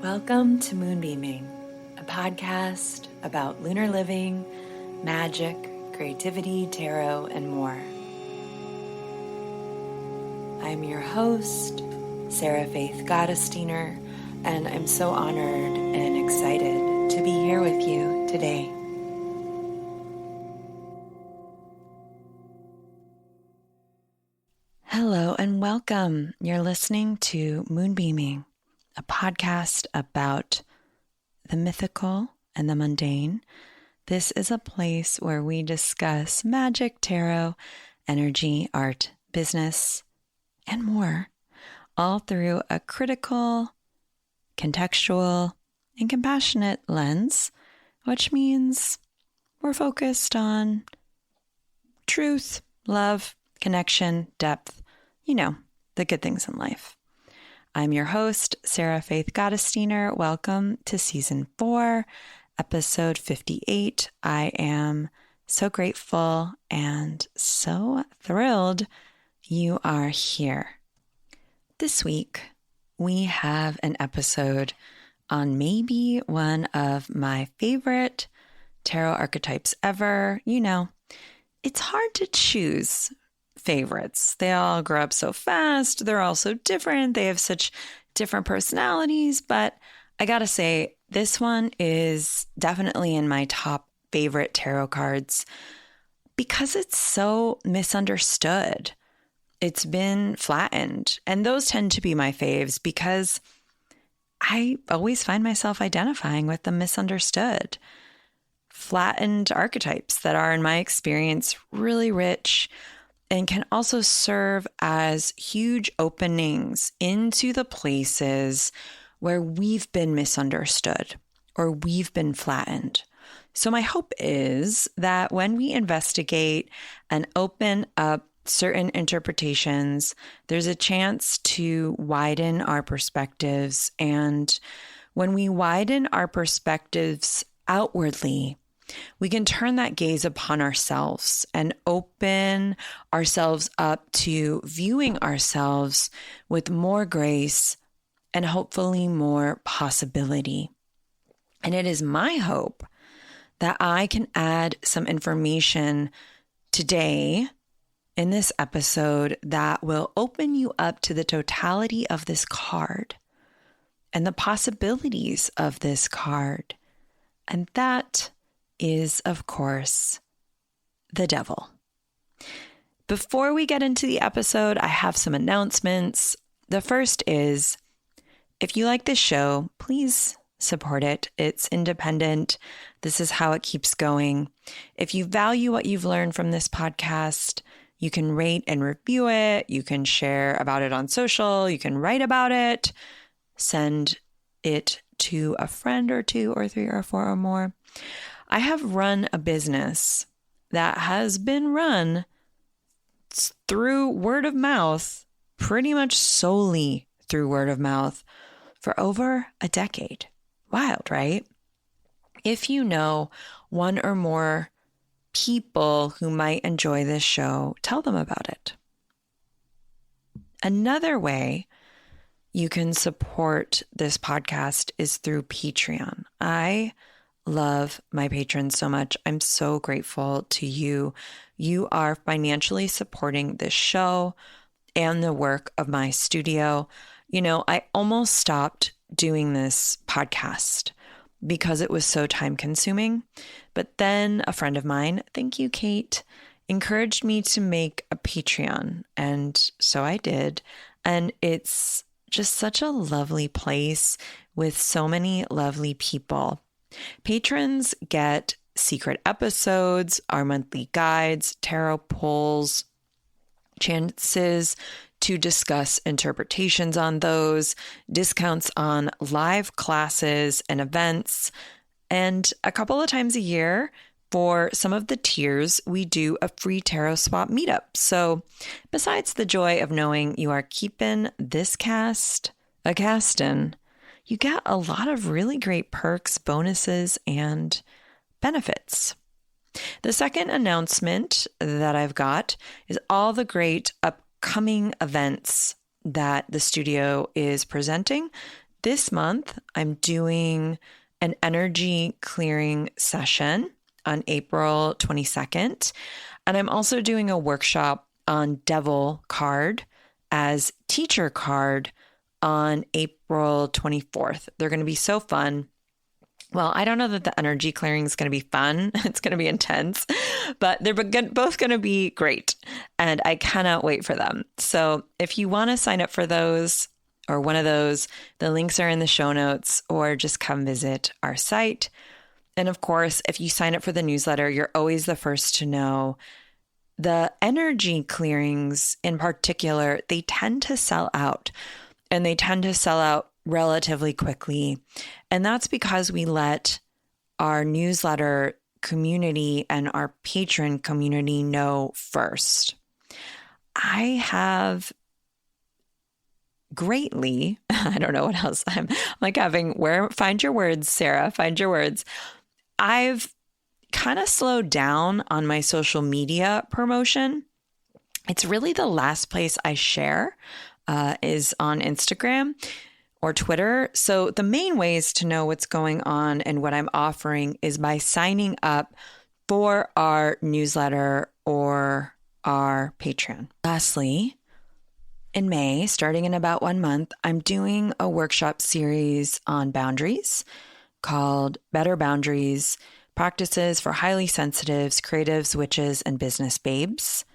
Welcome to Moonbeaming, a podcast about lunar living, magic, creativity, tarot, and more. I'm your host, Sarah Faith Gottesdiener, and I'm so honored and excited to be here with you today. Hello and welcome. You're listening to Moonbeaming, a podcast about the mythical and the mundane. This is a place where we discuss magic, tarot, energy, art, business, and more, all through a critical, contextual, and compassionate lens, which means we're focused on truth, love, connection, depth, the good things in life. I'm your host, Sarah Faith Gottesdiener. Welcome to Season 4, Episode 58. I am so grateful and so thrilled you are here. This week, we have an episode on maybe one of my favorite tarot archetypes ever. It's hard to choose favorites. They all grow up so fast. They're all so different. They have such different personalities. But I gotta say, this one is definitely in my top favorite tarot cards because it's so misunderstood. It's been flattened. And those tend to be my faves because I always find myself identifying with the misunderstood, flattened archetypes that are, in my experience, really rich and can also serve as huge openings into the places where we've been misunderstood or we've been flattened. So my hope is that when we investigate and open up certain interpretations, there's a chance to widen our perspectives. And when we widen our perspectives outwardly, we can turn that gaze upon ourselves and open ourselves up to viewing ourselves with more grace and hopefully more possibility. And it is my hope that I can add some information today in this episode that will open you up to the totality of this card and the possibilities of this card. And that is, of course, the devil. Before we get into the episode, I have some announcements. The first is, if you like this show, please support it. It's independent. This is how it keeps going. If you value what you've learned from this podcast, you can rate and review it. You can share about it on social. You can write about it. Send it to a friend or two or three or four or more. I have run a business that has been run through word of mouth, pretty much solely through word of mouth, for over a decade. Wild, right? If you know one or more people who might enjoy this show, tell them about it. Another way you can support this podcast is through Patreon. I love my patrons so much. I'm so grateful to you. You are financially supporting this show and the work of my studio. I almost stopped doing this podcast because it was so time consuming. But then a friend of mine, thank you, Kate, encouraged me to make a Patreon. And so I did. And it's just such a lovely place with so many lovely people. Patrons get secret episodes, our monthly guides, tarot polls, chances to discuss interpretations on those, discounts on live classes and events, and a couple of times a year for some of the tiers, we do a free tarot swap meetup. So besides the joy of knowing you are keeping this cast a-castin', you get a lot of really great perks, bonuses, and benefits. The second announcement that I've got is all the great upcoming events that the studio is presenting this month, I'm doing an energy clearing session on April 22nd. And I'm also doing a workshop on Devil card as teacher card on April 24th. They're going to be so fun. Well, I don't know that the energy clearing is going to be fun. It's going to be intense, but they're both going to be great. And I cannot wait for them. So if you want to sign up for those or one of those, the links are in the show notes, or just come visit our site. And of course, if you sign up for the newsletter, you're always the first to know. The energy clearings in particular, they tend to sell out, and they tend to sell out relatively quickly. And that's because we let our newsletter community and our patron community know first. I have greatly, I don't know what else, I'm like find your words, Sarah, find your words. I've kind of slowed down on my social media promotion. It's really the last place I share is on Instagram or Twitter. So the main ways to know what's going on and what I'm offering is by signing up for our newsletter or our Patreon. Lastly, in May, starting in about 1 month, I'm doing a workshop series on boundaries called Better Boundaries, Practices for Highly Sensitives, Creatives, Witches, and Business Babes.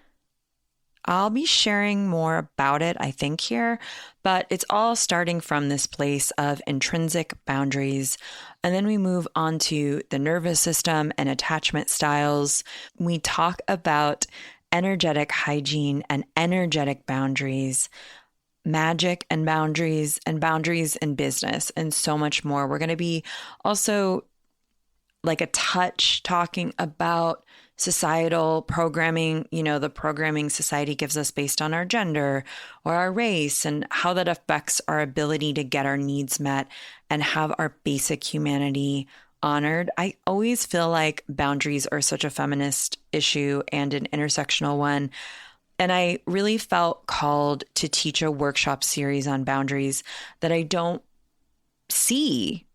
I'll be sharing more about it, I think, here, but it's all starting from this place of intrinsic boundaries. And then we move on to the nervous system and attachment styles. We talk about energetic hygiene and energetic boundaries, magic and boundaries in business, and so much more. We're going to be also like a touch talking about societal programming, the programming society gives us based on our gender or our race, and how that affects our ability to get our needs met and have our basic humanity honored. I always feel like boundaries are such a feminist issue and an intersectional one. And I really felt called to teach a workshop series on boundaries that I don't see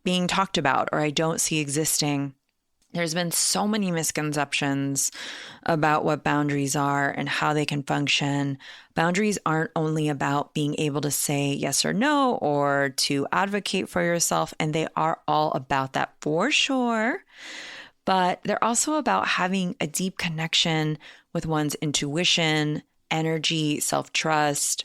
being talked about, or I don't see existing. There's been so many misconceptions about what boundaries are and how they can function. Boundaries aren't only about being able to say yes or no or to advocate for yourself, and they are all about that for sure. But they're also about having a deep connection with one's intuition, energy, self-trust,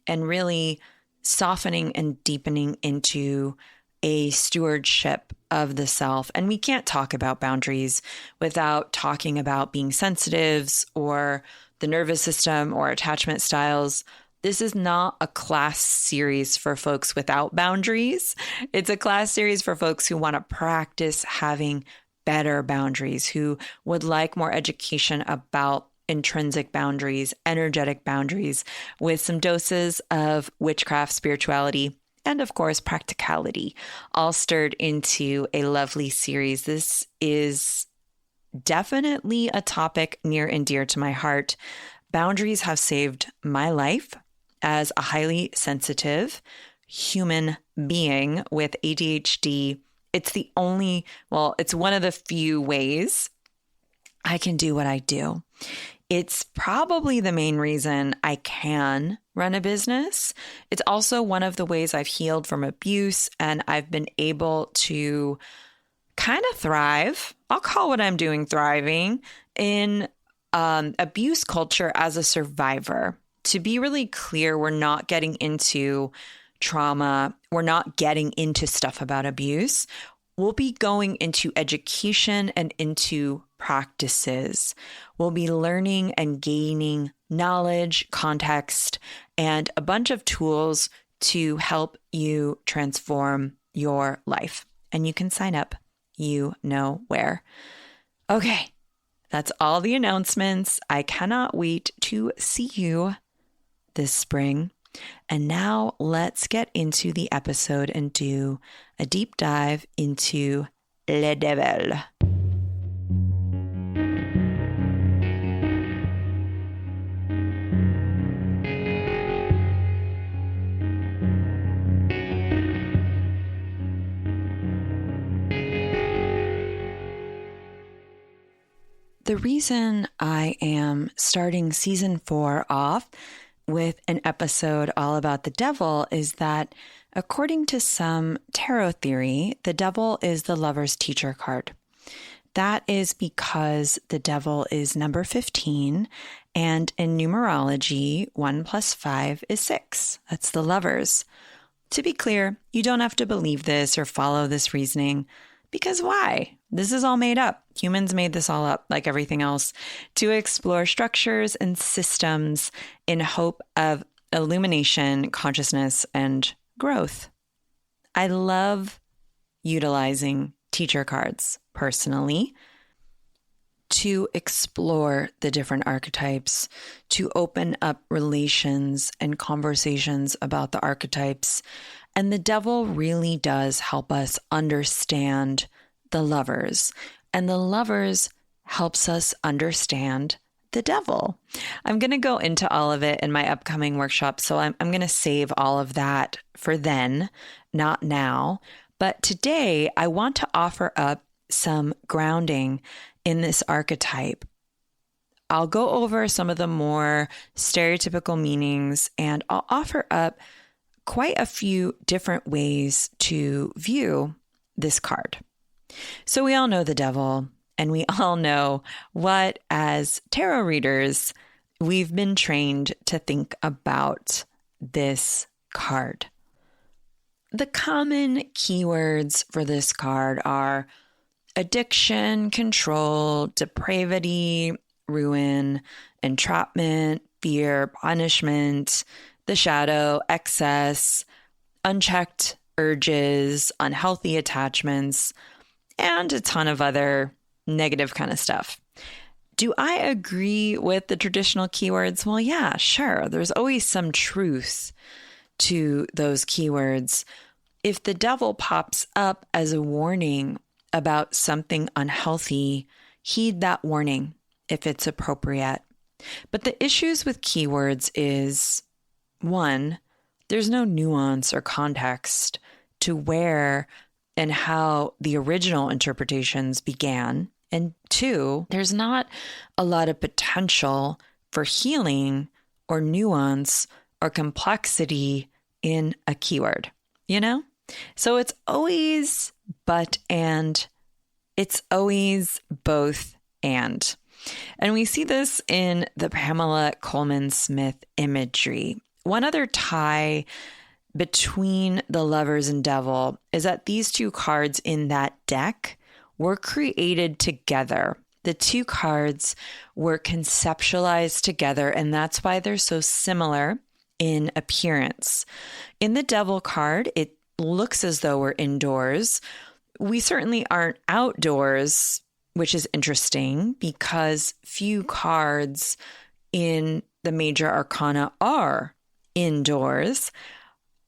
and really softening and deepening into a stewardship of the self. And we can't talk about boundaries without talking about being sensitives or the nervous system or attachment styles. This is not a class series for folks without boundaries. It's a class series for folks who want to practice having better boundaries, who would like more education about intrinsic boundaries, energetic boundaries, with some doses of witchcraft, spirituality, and of course, practicality, all stirred into a lovely series. This is definitely a topic near and dear to my heart. Boundaries have saved my life as a highly sensitive human being with ADHD. It's it's one of the few ways I can do what I do. It's probably the main reason I can run a business. It's also one of the ways I've healed from abuse, and I've been able to kind of thrive. I'll call what I'm doing thriving in abuse culture as a survivor. To be really clear, we're not getting into trauma. We're not getting into stuff about abuse. We'll be going into education and into practices. We'll be learning and gaining knowledge, context, and a bunch of tools to help you transform your life. And you can sign up, you know where. Okay, that's all the announcements. I cannot wait to see you this spring. And now let's get into the episode and do a deep dive into Le Devil. The reason I am starting season 4 off with an episode all about the devil is that, according to some tarot theory, the devil is the lover's teacher card. That is because the devil is number 15, and in numerology, 1 + 5 is 6. That's the lovers. To be clear, you don't have to believe this or follow this reasoning, because why? This is all made up. Humans made this all up, like everything else, to explore structures and systems in hope of illumination, consciousness, and growth. I love utilizing teacher cards personally to explore the different archetypes, to open up relations and conversations about the archetypes. And the devil really does help us understand the lovers, and the lovers helps us understand the devil. I'm going to go into all of it in my upcoming workshop, so I'm going to save all of that for then, not now. But today, I want to offer up some grounding in this archetype. I'll go over some of the more stereotypical meanings, and I'll offer up quite a few different ways to view this card. So we all know the devil, and we all know what, as tarot readers, we've been trained to think about this card. The common keywords for this card are addiction, control, depravity, ruin, entrapment, fear, punishment, the shadow, excess, unchecked urges, unhealthy attachments, and a ton of other negative kind of stuff. Do I agree with the traditional keywords? Well, yeah, sure. There's always some truth to those keywords. If the devil pops up as a warning about something unhealthy, heed that warning if it's appropriate. But the issues with keywords is, 1, there's no nuance or context to where and how the original interpretations began. And 2, there's not a lot of potential for healing or nuance or complexity in a keyword, you know? So it's always but and. It's always both and. And we see this in the Pamela Coleman Smith imagery. One other tie between the lovers and devil is that these two cards in that deck were created together. The two cards were conceptualized together, and that's why they're so similar in appearance. In the devil card, it looks as though we're indoors. We certainly aren't outdoors, which is interesting because few cards in the major arcana are indoors.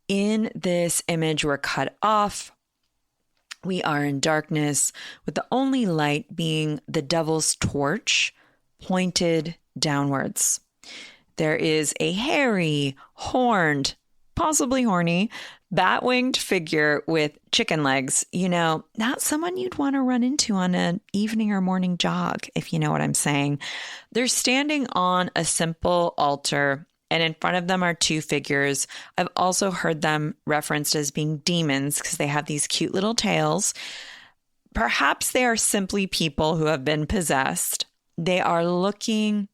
In this image, we're cut off. We are in darkness, with the only light being the devil's torch pointed downwards. There is a hairy, horned, possibly horny, bat-winged figure with chicken legs. You know, not someone you'd want to run into on an evening or morning jog, if you know what I'm saying. They're standing on a simple altar, and in front of them are two figures. I've also heard them referenced as being demons because they have these cute little tails. Perhaps they are simply people who have been possessed. They are looking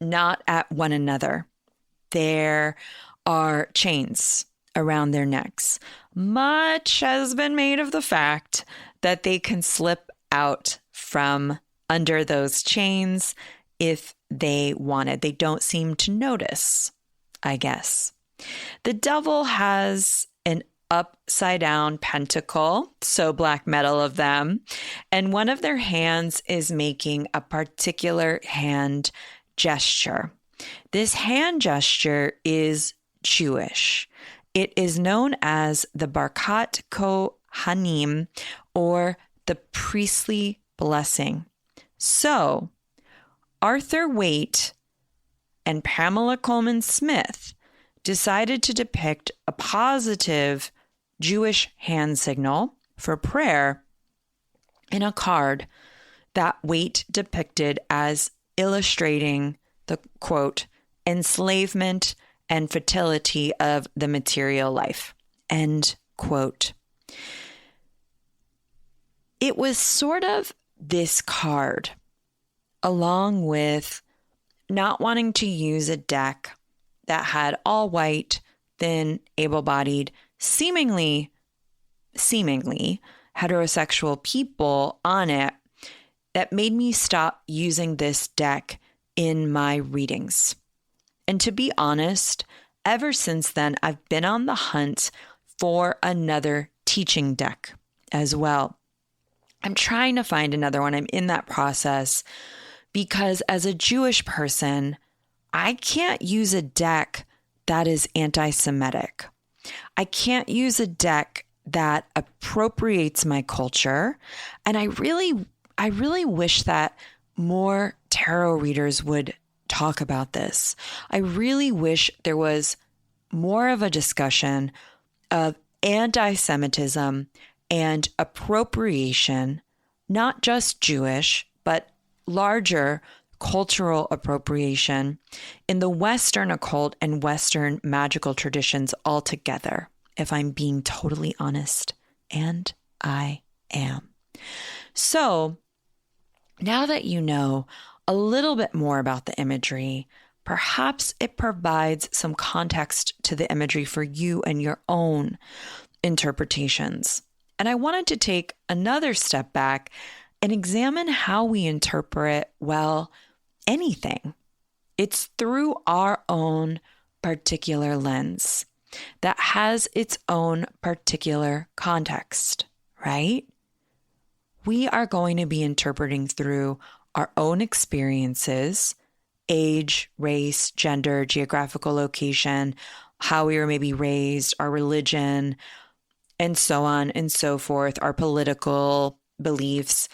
not at one another. There are chains around their necks. Much has been made of the fact that they can slip out from under those chains if they wanted. They don't seem to notice, I guess. The devil has an upside down pentacle, so black metal of them, and one of their hands is making a particular hand gesture. This hand gesture is Jewish. It is known as the Barkat Kohanim, or the priestly blessing. So, Arthur Waite and Pamela Coleman Smith decided to depict a positive Jewish hand signal for prayer in a card that weight depicted as illustrating the, quote, enslavement and fertility of the material life, end quote. It was sort of this card, along with not wanting to use a deck that had all white, thin, able-bodied, seemingly heterosexual people on it, that made me stop using this deck in my readings. And to be honest, ever since then, I've been on the hunt for another teaching deck as well. I'm trying to find another one. I'm in that process because as a Jewish person, I can't use a deck that is anti-Semitic. I can't use a deck that appropriates my culture. And I really wish that more tarot readers would talk about this. I really wish there was more of a discussion of anti-Semitism and appropriation, not just Jewish, but larger cultural appropriation in the Western occult and Western magical traditions altogether, if I'm being totally honest. And I am. So now that you know a little bit more about the imagery, perhaps it provides some context to the imagery for you and your own interpretations. And I wanted to take another step back and examine how we interpret, well, anything. It's through our own particular lens that has its own particular context, right? We are going to be interpreting through our own experiences, age, race, gender, geographical location, how we were maybe raised, our religion, and so on and so forth, our political beliefs,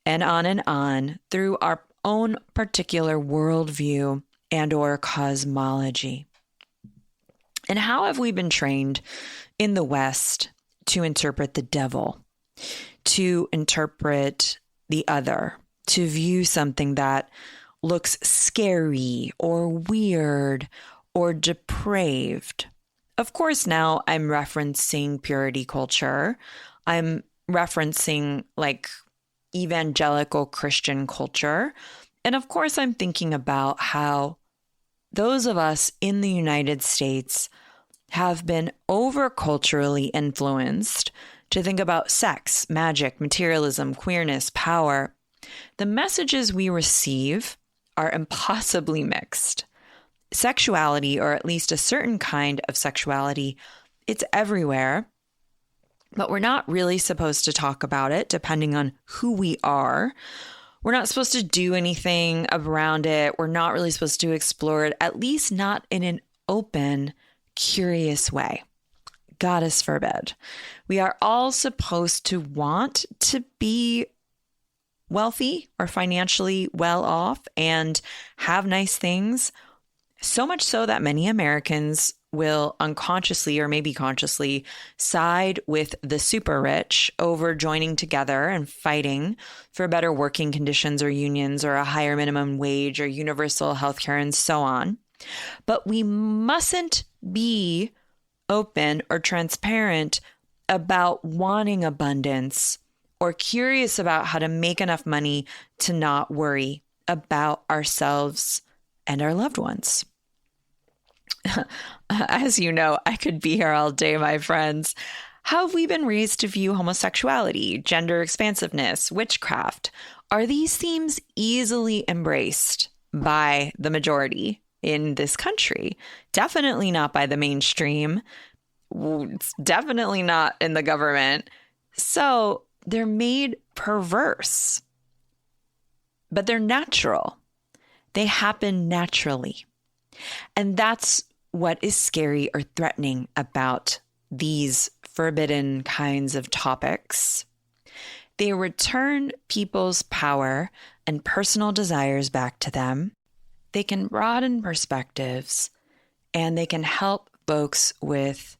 and on through our own particular worldview and or cosmology. And how have we been trained in the West to interpret the devil, to interpret the other, to view something that looks scary or weird or depraved? Of course, now I'm referencing purity culture. I'm referencing like evangelical Christian culture. And of course, I'm thinking about how those of us in the United States have been over-culturally influenced to think about sex, magic, materialism, queerness, power. The messages we receive are impossibly mixed. Sexuality, or at least a certain kind of sexuality, it's everywhere, but we're not really supposed to talk about it depending on who we are. We're not supposed to do anything around it. We're not really supposed to explore it, at least not in an open, curious way. Goddess forbid. We are all supposed to want to be wealthy or financially well off and have nice things. So much so that many Americans will unconsciously or maybe consciously side with the super rich over joining together and fighting for better working conditions or unions or a higher minimum wage or universal healthcare and so on. But we mustn't be open or transparent about wanting abundance or curious about how to make enough money to not worry about ourselves and our loved ones. As you know, I could be here all day, my friends. How have we been raised to view homosexuality, gender expansiveness, witchcraft? Are these themes easily embraced by the majority in this country? Definitely not by the mainstream. It's definitely not in the government. So they're made perverse, but they're natural. They happen naturally. And that's what is scary or threatening about these forbidden kinds of topics. They return people's power and personal desires back to them. They can broaden perspectives, and they can help folks with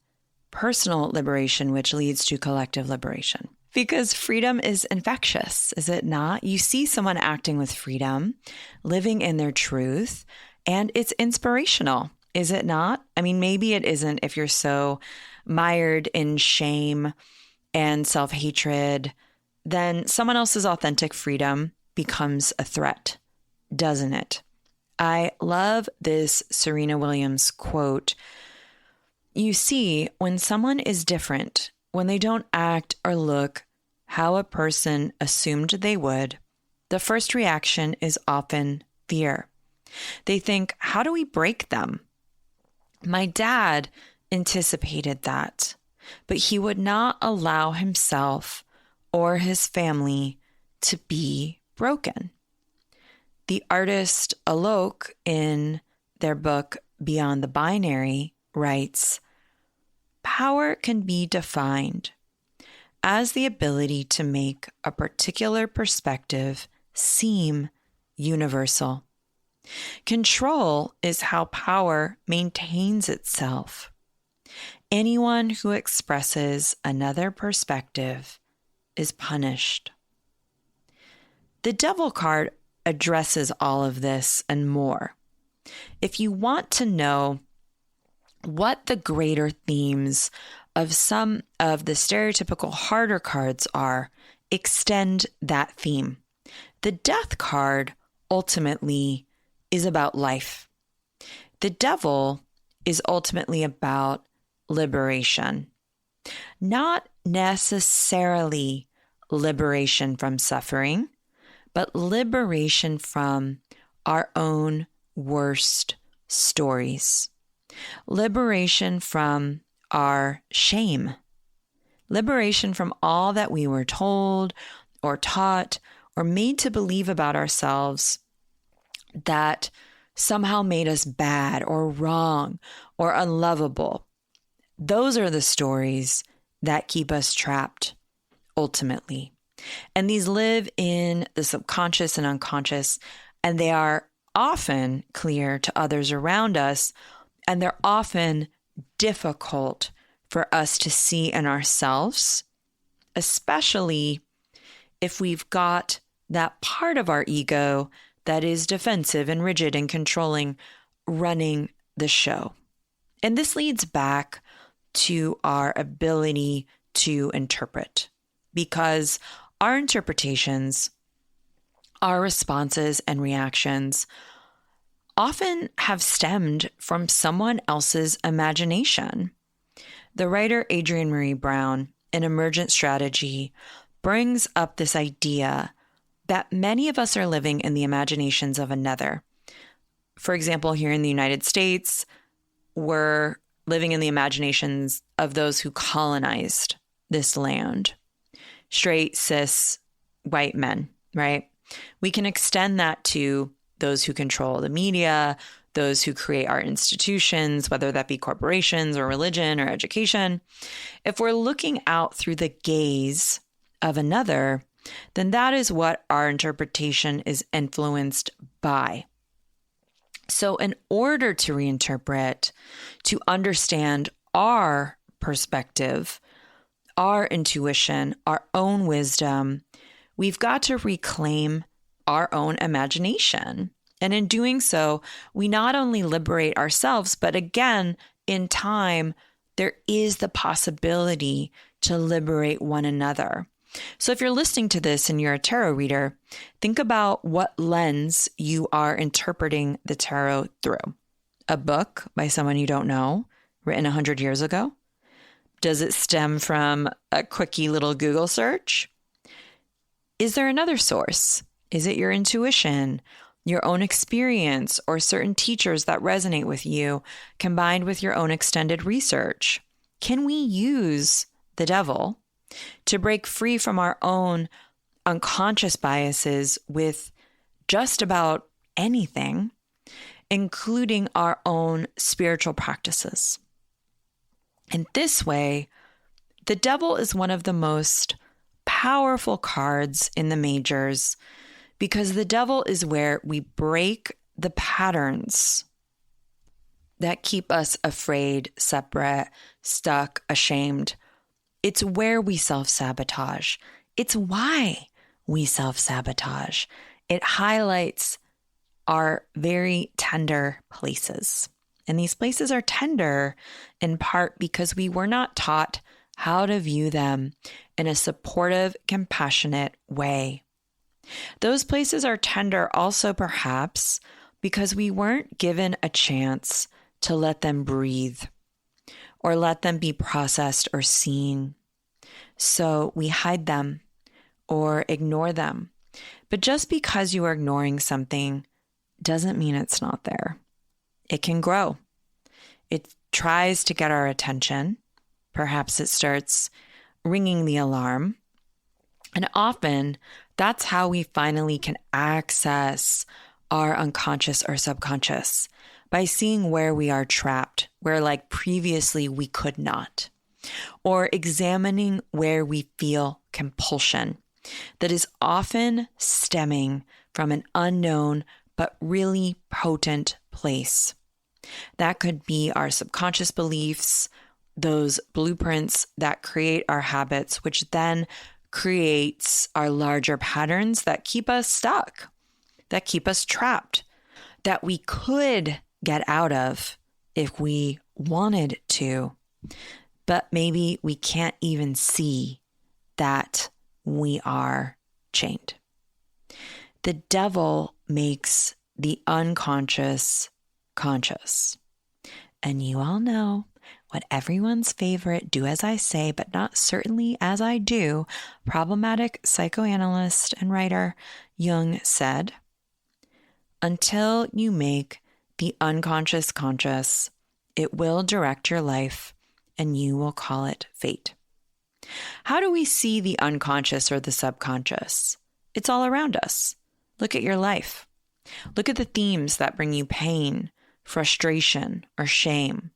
personal liberation, which leads to collective liberation. Because freedom is infectious, is it not? You see someone acting with freedom, living in their truth, and it's inspirational, is it not? I mean, maybe it isn't if you're so mired in shame and self-hatred, then someone else's authentic freedom becomes a threat, doesn't it? I love this Serena Williams quote. You see, when someone is different, when they don't act or look how a person assumed they would, the first reaction is often fear. They think, how do we break them? My dad anticipated that, but he would not allow himself or his family to be broken. The artist Alok, in their book Beyond the Binary, writes, power can be defined as the ability to make a particular perspective seem universal. Control is how power maintains itself. Anyone who expresses another perspective is punished. The Devil card addresses all of this and more. If you want to know what the greater themes of some of the stereotypical harder cards are, extend that theme. The Death card ultimately is about life. The Devil is ultimately about liberation. Not necessarily liberation from suffering, but liberation from our own worst stories. Liberation from our shame. Liberation from all that we were told or taught or made to believe about ourselves that somehow made us bad or wrong or unlovable. Those are the stories that keep us trapped, ultimately. And these live in the subconscious and unconscious, and they are often clear to others around us, and they're often difficult for us to see in ourselves, especially if we've got that part of our ego that is defensive and rigid and controlling running the show. And this leads back to our ability to interpret, because our interpretations, our responses and reactions often have stemmed from someone else's imagination. The writer Adrienne Marie Brown in Emergent Strategy brings up this idea that many of us are living in the imaginations of another. For example, here in the United States, we're living in the imaginations of those who colonized this land. Straight, cis, white men, right? We can extend that to those who control the media, those who create our institutions, whether that be corporations or religion or education. If we're looking out through the gaze of another, then that is what our interpretation is influenced by. So in order to reinterpret, to understand our perspective, our intuition, our own wisdom, we've got to reclaim our own imagination. And in doing so, we not only liberate ourselves, but again, in time, there is the possibility to liberate one another. So if you're listening to this and you're a tarot reader, think about what lens you are interpreting the tarot through. A book by someone you don't know, written 100 years ago? Does it stem from a quickie little Google search? Is there another source? Is it your intuition, your own experience, or certain teachers that resonate with you, combined with your own extended research? Can we use the Devil to break free from our own unconscious biases with just about anything, including our own spiritual practices? In this way, the Devil is one of the most powerful cards in the majors, because the Devil is where we break the patterns that keep us afraid, separate, stuck, ashamed, It's where we self-sabotage. It's why we self-sabotage. It highlights our very tender places. And these places are tender in part because we were not taught how to view them in a supportive, compassionate way. Those places are tender also perhaps because we weren't given a chance to let them breathe or let them be processed or seen. So we hide them or ignore them. But just because you are ignoring something doesn't mean it's not there. It can grow. It tries to get our attention. Perhaps it starts ringing the alarm. And often that's how we finally can access our unconscious or subconscious, by seeing where we are trapped, where like previously we could not, or examining where we feel compulsion that is often stemming from an unknown but really potent place. That could be our subconscious beliefs, those blueprints that create our habits, which then creates our larger patterns that keep us stuck, that keep us trapped, that we could get out of if we wanted to, but maybe we can't even see that we are chained. The devil makes the unconscious conscious. And you all know what everyone's favorite do as I say, but not certainly as I do, problematic psychoanalyst and writer Jung said, until you make the unconscious conscious, it will direct your life and you will call it fate. How do we see the unconscious or the subconscious? It's all around us. Look at your life. Look at the themes that bring you pain, frustration, or shame.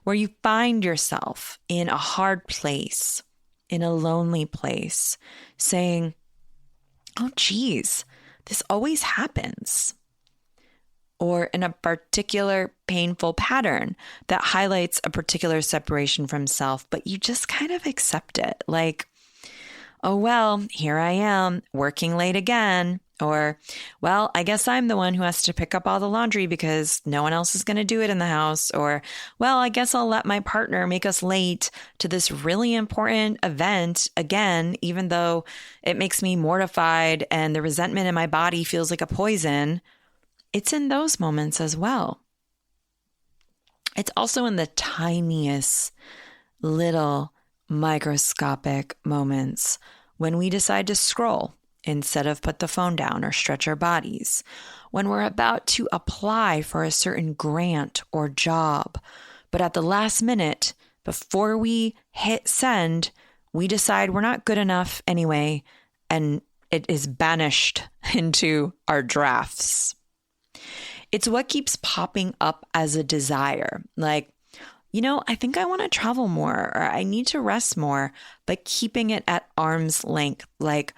Where you find yourself in a hard place, in a lonely place, saying, oh, geez, this always happens. Or in a particular painful pattern that highlights a particular separation from self, but you just kind of accept it. Like, oh, well, here I am working late again. Or, well, I guess I'm the one who has to pick up all the laundry because no one else is going to do it in the house. Or, well, I guess I'll let my partner make us late to this really important event again, even though it makes me mortified and the resentment in my body feels like a poison. It's in those moments as well. It's also in the tiniest little microscopic moments when we decide to scroll instead of put the phone down or stretch our bodies, when we're about to apply for a certain grant or job, but at the last minute, before we hit send, we decide we're not good enough anyway, and it is banished into our drafts. It's what keeps popping up as a desire, like, I think I want to travel more, or I need to rest more, but keeping it at arm's length, like,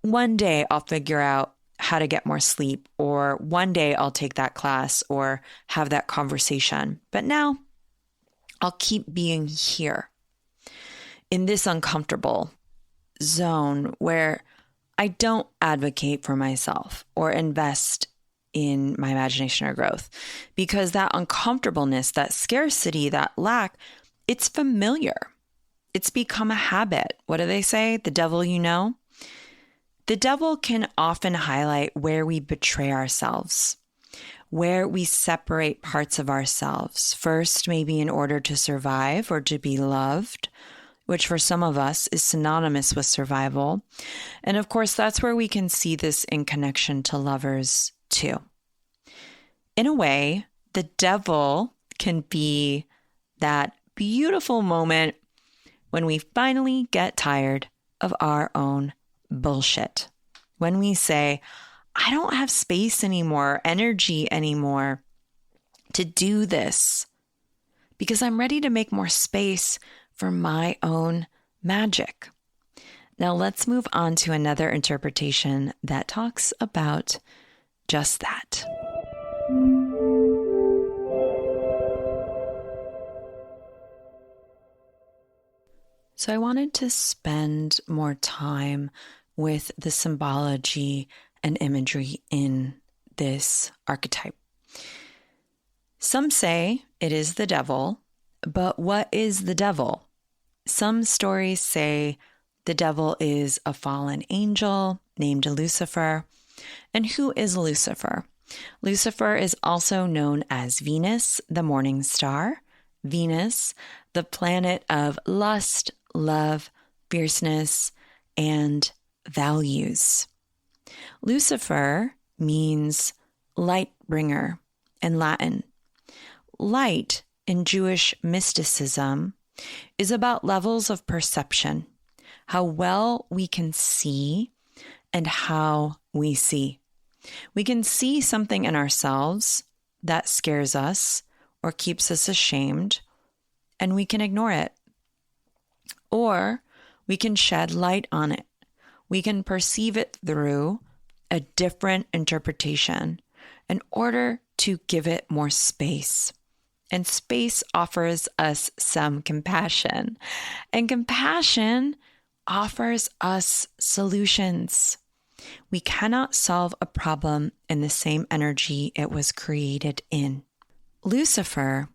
one day I'll figure out how to get more sleep, or one day I'll take that class or have that conversation. But now I'll keep being here in this uncomfortable zone where I don't advocate for myself or invest in my imagination or growth, because that uncomfortableness, that scarcity, that lack, it's familiar. It's become a habit. What do they say? The devil you know? The devil can often highlight where we betray ourselves, where we separate parts of ourselves. First, maybe in order to survive or to be loved, which for some of us is synonymous with survival. And of course, that's where we can see this in connection to lovers too. In a way, the devil can be that beautiful moment when we finally get tired of our own bullshit. When we say, I don't have space anymore, energy anymore to do this because I'm ready to make more space for my own magic. Now let's move on to another interpretation that talks about just that. So I wanted to spend more time with the symbology and imagery in this archetype. Some say it is the devil, but what is the devil? Some stories say the devil is a fallen angel named Lucifer. And who is Lucifer? Lucifer is also known as Venus, the morning star. Venus, the planet of lust, love, fierceness, and values. Lucifer means light bringer in Latin. Light in Jewish mysticism is about levels of perception, how well we can see and how we see. We can see something in ourselves that scares us or keeps us ashamed, and we can ignore it. Or we can shed light on it. We can perceive it through a different interpretation in order to give it more space. And space offers us some compassion. And compassion offers us solutions. We cannot solve a problem in the same energy it was created in. Lucifer,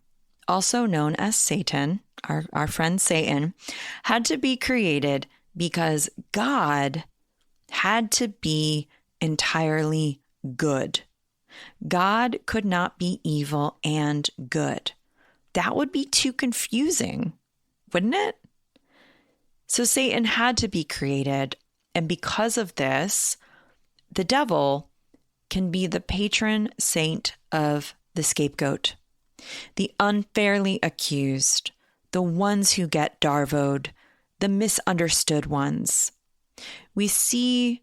also known as Satan, our friend Satan, had to be created because God had to be entirely good. God could not be evil and good. That would be too confusing, wouldn't it? So Satan had to be created, and because of this, the devil can be the patron saint of the scapegoat, the unfairly accused, the ones who get darvoed, the misunderstood ones. We see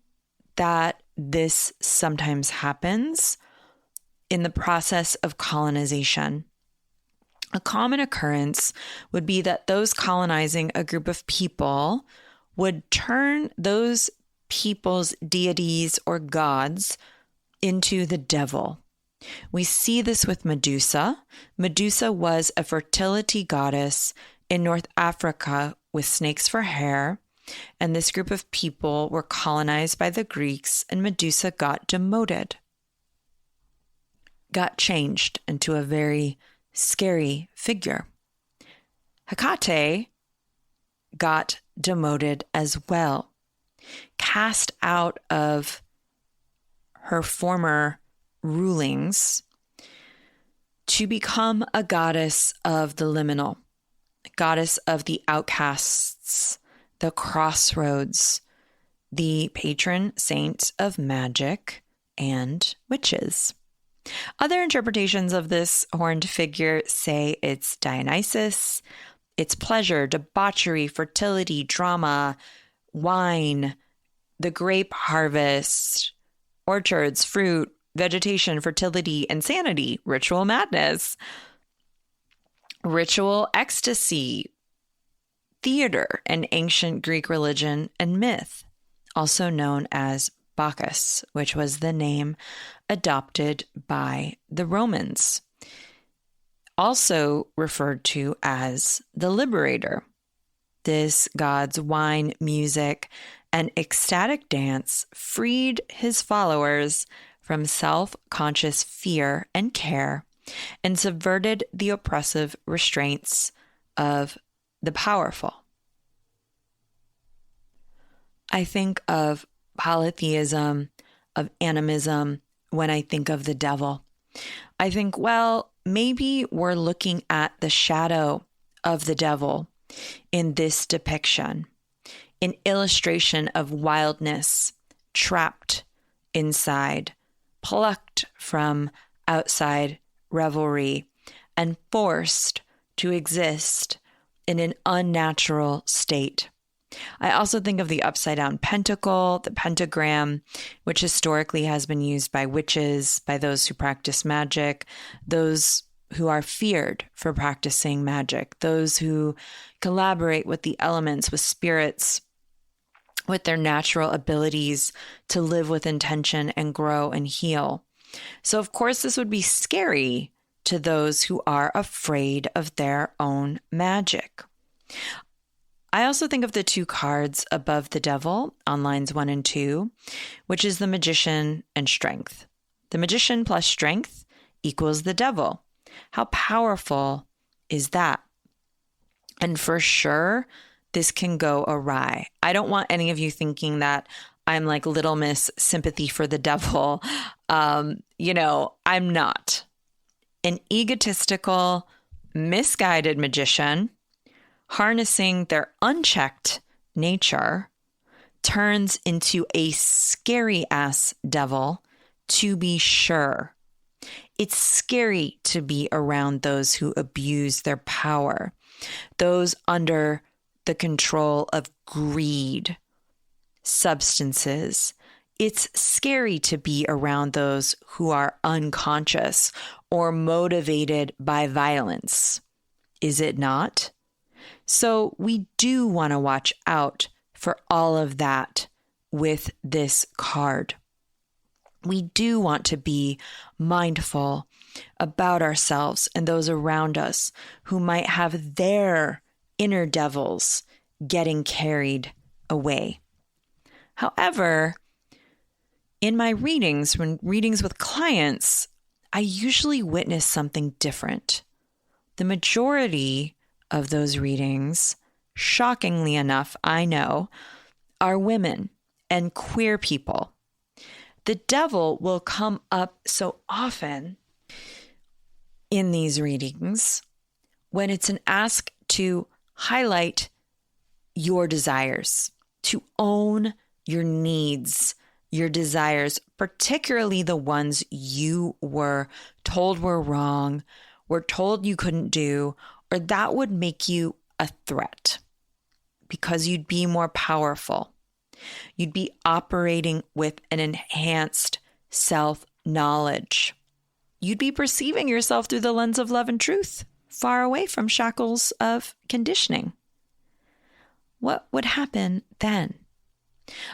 that this sometimes happens in the process of colonization. A common occurrence would be that those colonizing a group of people would turn those people's deities or gods into the devil. We see this with Medusa. Medusa was a fertility goddess in North Africa with snakes for hair, and this group of people were colonized by the Greeks, and Medusa got demoted, got changed into a very scary figure. Hecate got demoted as well, cast out of her former rulings to become a goddess of the liminal, a goddess of the outcasts, the crossroads, the patron saint of magic and witches. Other interpretations of this horned figure say it's Dionysus, it's pleasure, debauchery, fertility, drama, wine, the grape harvest, orchards, fruit, vegetation, fertility, insanity, ritual madness, ritual ecstasy, theater, and ancient Greek religion and myth, also known as Bacchus, which was the name adopted by the Romans, also referred to as the liberator. This god's wine, music, and ecstatic dance freed his followers from self-conscious fear and care and subverted the oppressive restraints of the powerful. I think of polytheism, of animism, when I think of the devil. I think, well, maybe we're looking at the shadow of the devil in this depiction, an illustration of wildness, trapped inside, plucked from outside revelry, and forced to exist in an unnatural state. I also think of the upside-down pentacle, the pentagram, which historically has been used by witches, by those who practice magic, those who are feared for practicing magic, those who collaborate with the elements, with spirits, with their natural abilities to live with intention and grow and heal. So, of course, this would be scary to those who are afraid of their own magic. I also think of the two cards above the devil on lines 1 and 2, which is the magician and strength. The magician plus strength equals the devil. How powerful is that? And for sure, this can go awry. I don't want any of you thinking that I'm like Little Miss Sympathy for the devil. I'm not. An egotistical, misguided magician harnessing their unchecked nature turns into a scary ass devil, to be sure. It's scary to be around those who abuse their power, those under the control of greed, substances. It's scary to be around those who are unconscious or motivated by violence. Is it not? So we do want to watch out for all of that with this card. We do want to be mindful about ourselves and those around us who might have their inner devils getting carried away. However, in my readings, when readings with clients, I usually witness something different. The majority of those readings, shockingly enough, I know, are women and queer people. The devil will come up so often in these readings when it's an ask to highlight your desires, to own your needs, your desires, particularly the ones you were told were wrong, were told you couldn't do, or that would make you a threat because you'd be more powerful. You'd be operating with an enhanced self-knowledge. You'd be perceiving yourself through the lens of love and truth, far away from shackles of conditioning. What would happen then?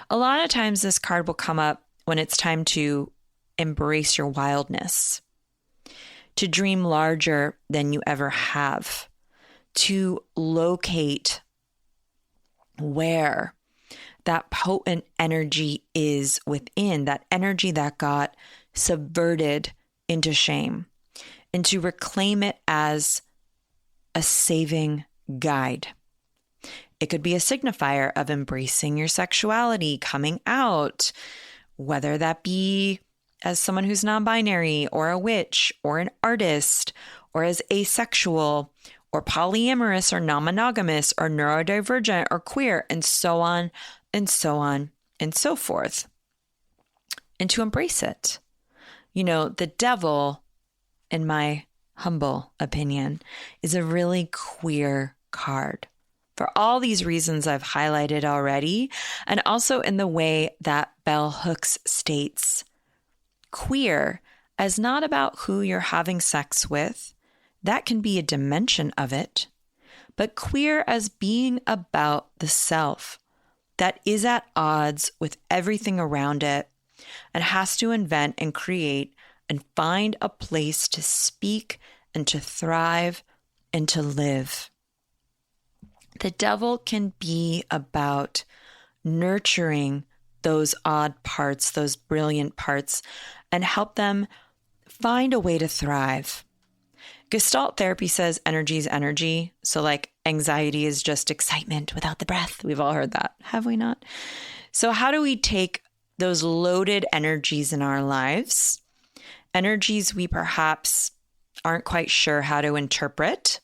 A lot of times this card will come up when it's time to embrace your wildness, to dream larger than you ever have, to locate where that potent energy is within, that energy that got subverted into shame, and to reclaim it as a saving guide. It could be a signifier of embracing your sexuality, coming out, whether that be as someone who's non-binary or a witch or an artist or as asexual or polyamorous or non-monogamous or neurodivergent or queer and so on and so on and so forth. And to embrace it. The devil, in my humble opinion, is a really queer card. For all these reasons I've highlighted already, and also in the way that Bell Hooks states, queer as not about who you're having sex with, that can be a dimension of it, but queer as being about the self that is at odds with everything around it and has to invent and create and find a place to speak and to thrive and to live. The devil can be about nurturing those odd parts, those brilliant parts, and help them find a way to thrive. Gestalt therapy says energy is energy. So like anxiety is just excitement without the breath. We've all heard that, have we not? So how do we take those loaded energies in our lives, energies we perhaps aren't quite sure how to interpret,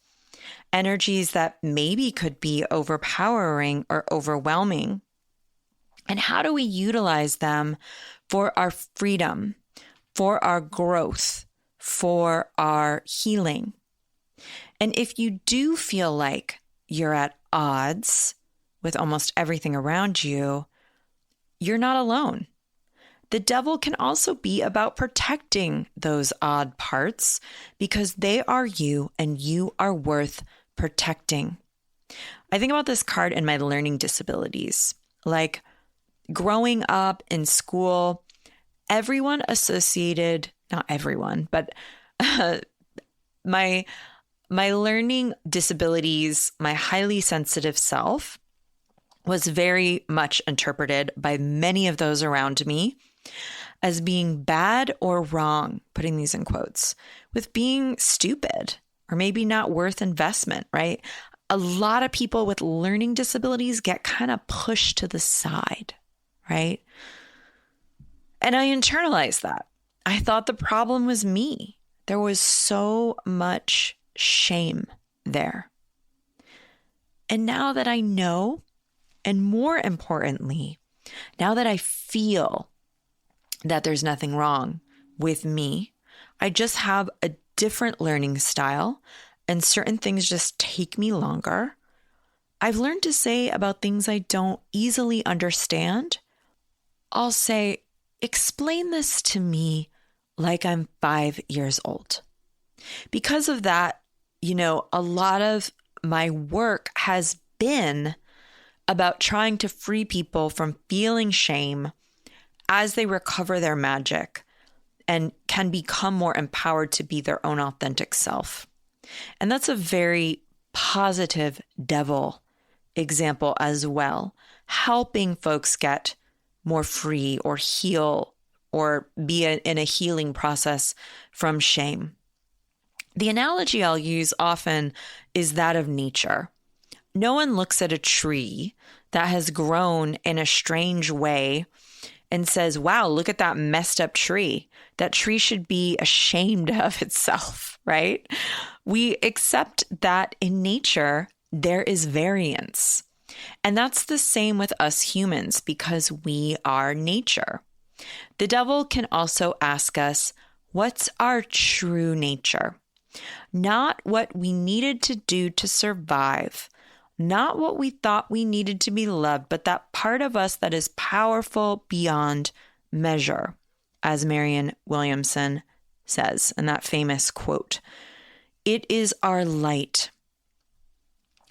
energies that maybe could be overpowering or overwhelming, and how do we utilize them for our freedom, for our growth, for our healing? And if you do feel like you're at odds with almost everything around you, you're not alone. The devil can also be about protecting those odd parts because they are you and you are worth protecting. I think about this card in my learning disabilities. Like growing up in school, everyone associated, not everyone, but my learning disabilities, my highly sensitive self was very much interpreted by many of those around me as being bad or wrong, putting these in quotes, with being stupid or maybe not worth investment, right? A lot of people with learning disabilities get kind of pushed to the side, right? And I internalized that. I thought the problem was me. There was so much shame there. And now that I know, and more importantly, now that I feel that there's nothing wrong with me, I just have a different learning style and certain things just take me longer. I've learned to say about things I don't easily understand, I'll say, explain this to me like I'm 5 years old. Because of that, a lot of my work has been about trying to free people from feeling shame as they recover their magic and can become more empowered to be their own authentic self. And that's a very positive devil example as well, helping folks get more free or heal or be in a healing process from shame. The analogy I'll use often is that of nature. No one looks at a tree that has grown in a strange way and says, wow, look at that messed up tree. That tree should be ashamed of itself, right? We accept that in nature, there is variance. And that's the same with us humans because we are nature. The devil can also ask us, what's our true nature? Not what we needed to do to survive, not what we thought we needed to be loved, but that part of us that is powerful beyond measure, as Marianne Williamson says in that famous quote. It is our light,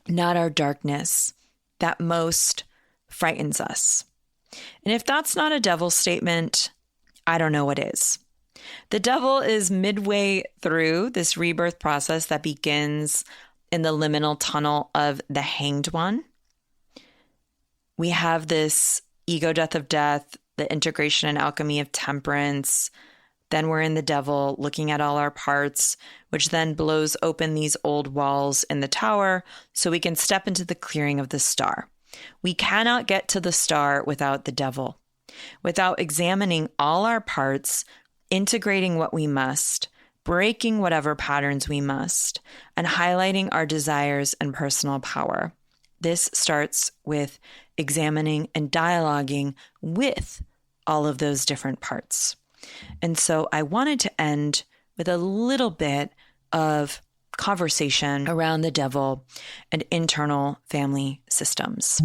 not our darkness, that most frightens us. And if that's not a devil statement, I don't know what is. The devil is midway through this rebirth process that begins in the liminal tunnel of the hanged one. We have this ego death of death, the integration and alchemy of temperance. Then we're in the devil looking at all our parts, which then blows open these old walls in the tower so we can step into the clearing of the star. We cannot get to the star without the devil, without examining all our parts, integrating what we must, breaking whatever patterns we must, and highlighting our desires and personal power. This starts with examining and dialoguing with all of those different parts. And so I wanted to end with a little bit of conversation around the devil and internal family systems.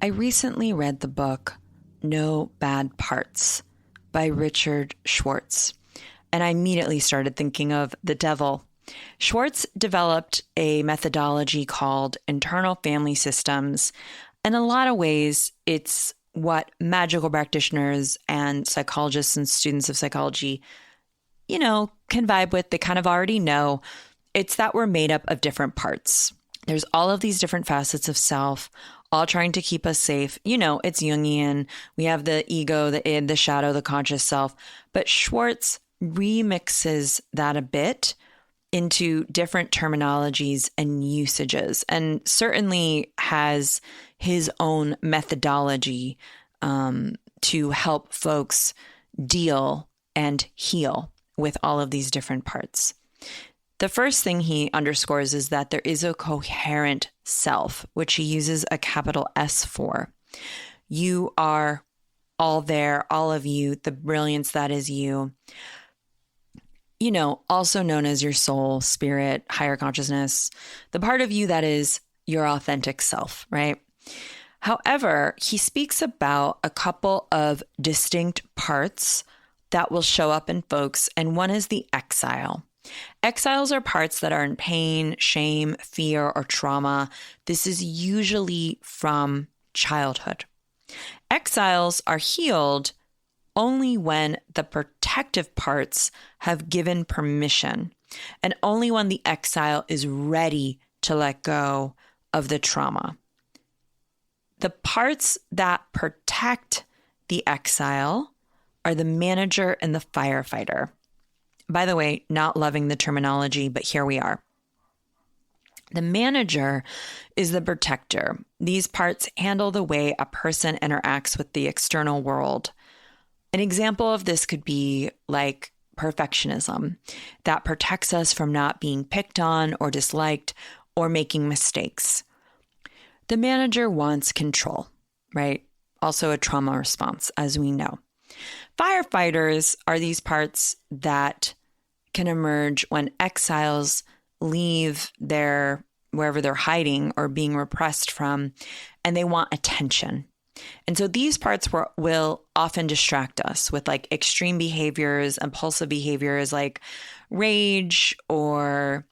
I recently read the book No Bad Parts by Richard Schwartz, and I immediately started thinking of the devil. Schwartz developed a methodology called internal family systems. In a lot of ways, it's what magical practitioners and psychologists and students of psychology, can vibe with. They kind of already know. It's that we're made up of different parts. There's all of these different facets of self, all trying to keep us safe. It's Jungian. We have the ego, the id, the shadow, the conscious self. But Schwartz remixes that a bit into different terminologies and usages, and certainly has his own methodology to help folks deal and heal with all of these different parts. The first thing he underscores is that there is a coherent self, which he uses a capital S for. You are all there, all of you, the brilliance that is you. Also known as your soul, spirit, higher consciousness, the part of you that is your authentic self, right? However, he speaks about a couple of distinct parts that will show up in folks, and one is the exile. Exiles are parts that are in pain, shame, fear, or trauma. This is usually from childhood. Exiles are healed only when the protective parts have given permission, and only when the exile is ready to let go of the trauma. The parts that protect the exile are the manager and the firefighter. By the way, not loving the terminology, but here we are. The manager is the protector. These parts handle the way a person interacts with the external world. An example of this could be like perfectionism that protects us from not being picked on or disliked or making mistakes. The manager wants control, right? Also a trauma response, as we know. Firefighters are these parts that can emerge when exiles leave wherever they're hiding or being repressed from, and they want attention. And so these parts will often distract us with like extreme behaviors, impulsive behaviors like rage or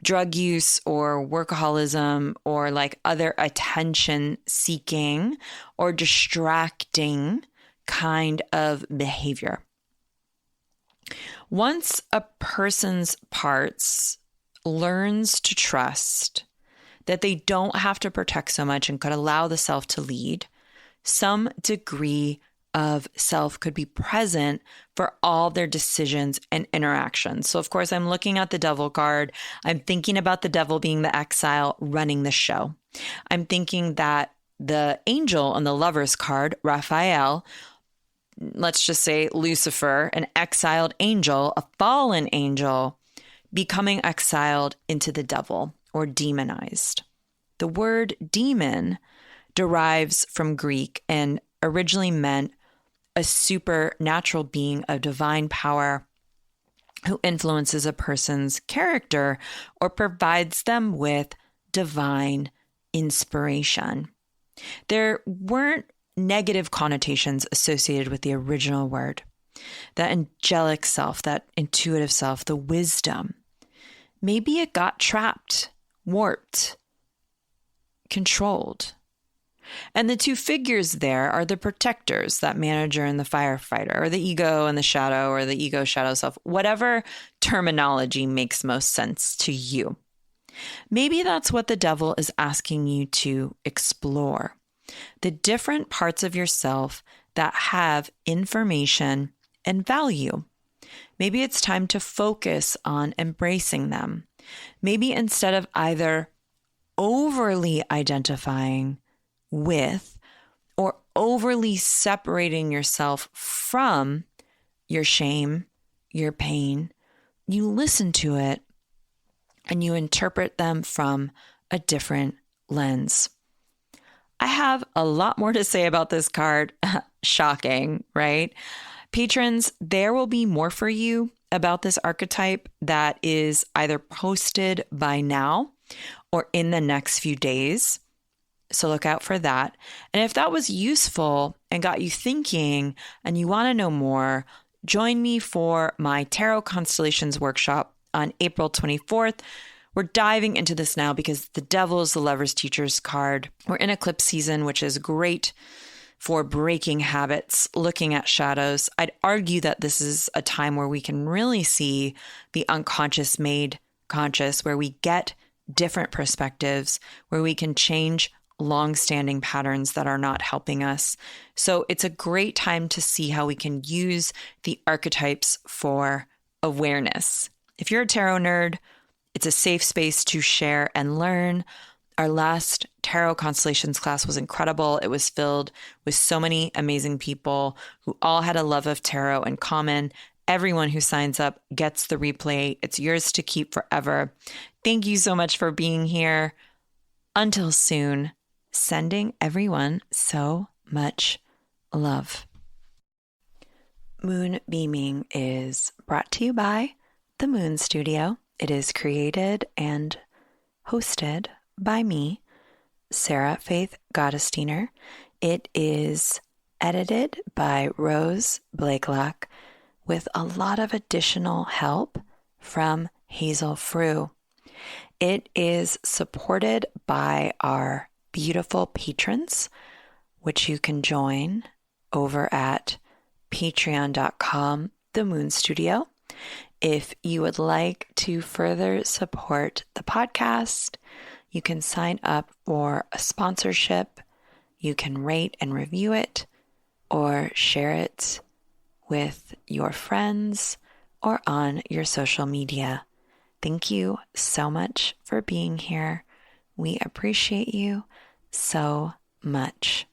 drug use or workaholism or like other attention seeking or distracting kind of behavior. Once a person's parts learns to trust that they don't have to protect so much and could allow the self to lead, some degree of self could be present for all their decisions and interactions. So of course, I'm looking at the devil card. I'm thinking about the devil being the exile running the show. I'm thinking that the angel on the lover's card, Raphael, let's just say Lucifer, an exiled angel, a fallen angel, becoming exiled into the devil or demonized. The word demon derives from Greek and originally meant a supernatural being of divine power who influences a person's character or provides them with divine inspiration. There weren't negative connotations associated with the original word. That angelic self, that intuitive self, the wisdom. Maybe it got trapped, warped, controlled. And the two figures there are the protectors, that manager and the firefighter, or the ego and the shadow, or the ego shadow self, whatever terminology makes most sense to you. Maybe that's what the devil is asking you to explore. The different parts of yourself that have information and value. Maybe it's time to focus on embracing them. Maybe instead of either overly identifying with or overly separating yourself from your shame, your pain, you listen to it and you interpret them from a different lens. I have a lot more to say about this card. Shocking, right? Patrons, there will be more for you about this archetype that is either posted by now or in the next few days. So look out for that. And if that was useful and got you thinking and you want to know more, join me for my Tarot Constellations workshop on April 24th. We're diving into this now because the devil is the lover's teacher's card. We're in eclipse season, which is great for breaking habits, looking at shadows. I'd argue that this is a time where we can really see the unconscious made conscious, where we get different perspectives, where we can change long-standing patterns that are not helping us. So it's a great time to see how we can use the archetypes for awareness. If you're a tarot nerd, it's a safe space to share and learn. Our last Tarot Constellations class was incredible. It was filled with so many amazing people who all had a love of tarot in common. Everyone who signs up gets the replay. It's yours to keep forever. Thank you so much for being here. Until soon, sending everyone so much love. Moon Beaming is brought to you by the Moon Studio. It is created and hosted by me, Sarah Faith Gottesdiener. It is edited by Rose Blakelock with a lot of additional help from Hazel Frew. It is supported by our beautiful patrons, which you can join over at patreon.com, The Moon Studio. If you would like to further support the podcast, you can sign up for a sponsorship. You can rate and review it or share it with your friends or on your social media. Thank you so much for being here. We appreciate you so much.